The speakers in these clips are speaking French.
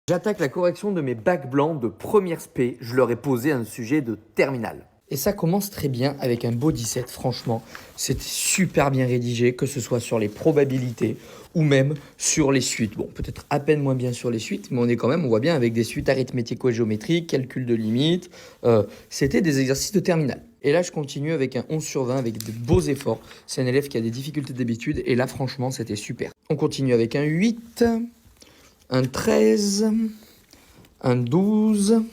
J'attaque la correction de mes bacs blancs de première spé. Je leur ai posé un sujet de terminale. Et ça commence très bien avec un beau 17, franchement. C'était super bien rédigé, que ce soit sur les probabilités ou même sur les suites. Bon, peut-être à peine moins bien sur les suites, mais on voit bien avec des suites arithmético-géométriques, calcul de limites. C'était des exercices de terminale. Et là, je continue avec un 11 sur 20 avec de beaux efforts. C'est un élève qui a des difficultés d'habitude et là, franchement, c'était super. On continue avec un 8, un 13, un 12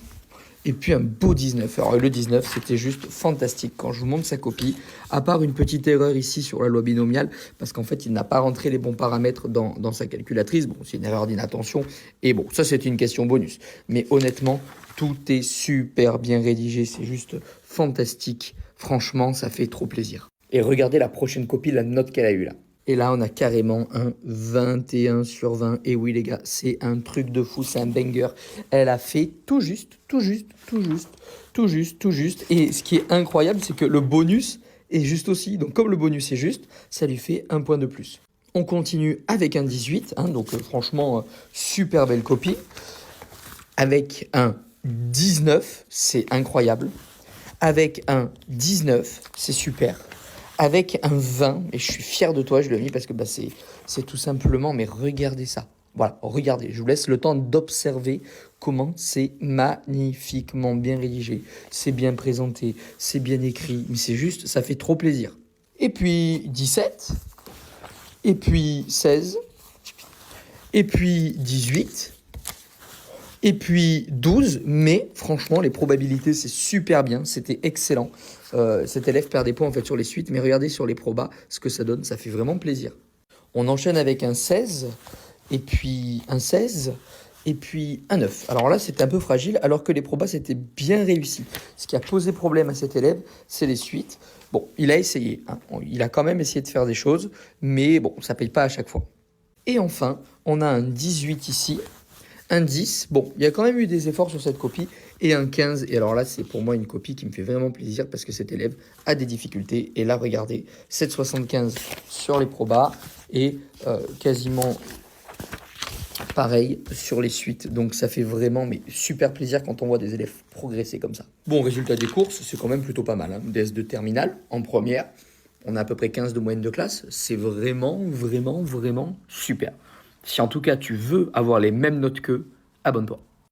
et puis un beau 19. Alors le 19, c'était juste fantastique. Quand je vous montre sa copie, à part une petite erreur ici sur la loi binomiale, parce qu'en fait, il n'a pas rentré les bons paramètres dans sa calculatrice. Bon, c'est une erreur d'inattention. Et bon, ça, c'est une question bonus. Mais honnêtement, tout est super bien rédigé. C'est juste fantastique. Franchement, ça fait trop plaisir. Et regardez la prochaine copie, la note qu'elle a eue là. Et là, on a carrément un 21 sur 20. Et oui, les gars, c'est un truc de fou, c'est un banger. Elle a fait tout juste, tout juste, tout juste, tout juste, tout juste. Et ce qui est incroyable, c'est que le bonus est juste aussi. Donc, comme le bonus est juste, ça lui fait un point de plus. On continue avec un 18. Donc, franchement, super belle copie. Avec un 19, c'est incroyable. Avec un 19, c'est super. Avec un 20, et je suis fier de toi, je l'ai mis parce que c'est tout simplement, mais regardez ça. Voilà, regardez, je vous laisse le temps d'observer comment c'est magnifiquement bien rédigé, c'est bien présenté, c'est bien écrit, mais c'est juste, ça fait trop plaisir. Et puis 17, et puis 16, et puis 18, et puis 12, mais franchement, les probabilités, c'est super bien, c'était excellent. Cet élève perd des points en fait sur les suites, mais regardez sur les probas, ce que ça donne, ça fait vraiment plaisir. On enchaîne avec un 16, et puis un 16, et puis un 9. Alors là, c'était un peu fragile, alors que les probas, c'était bien réussi. Ce qui a posé problème à cet élève, c'est les suites. Bon, il a essayé, il a quand même essayé de faire des choses, mais bon, ça ne paye pas à chaque fois. Et enfin, on a un 18 ici, un 10, bon, il y a quand même eu des efforts sur cette copie, et un 15. Et alors là, c'est pour moi une copie qui me fait vraiment plaisir parce que cet élève a des difficultés. Et là, regardez, 7,75 sur les probas et quasiment pareil sur les suites. Donc ça fait vraiment super plaisir quand on voit des élèves progresser comme ça. Bon, résultat des courses, c'est quand même plutôt pas mal. DS2 terminale en première. On a à peu près 15 de moyenne de classe. C'est vraiment, vraiment, vraiment super. Si en tout cas tu veux avoir les mêmes notes qu'eux, abonne-toi.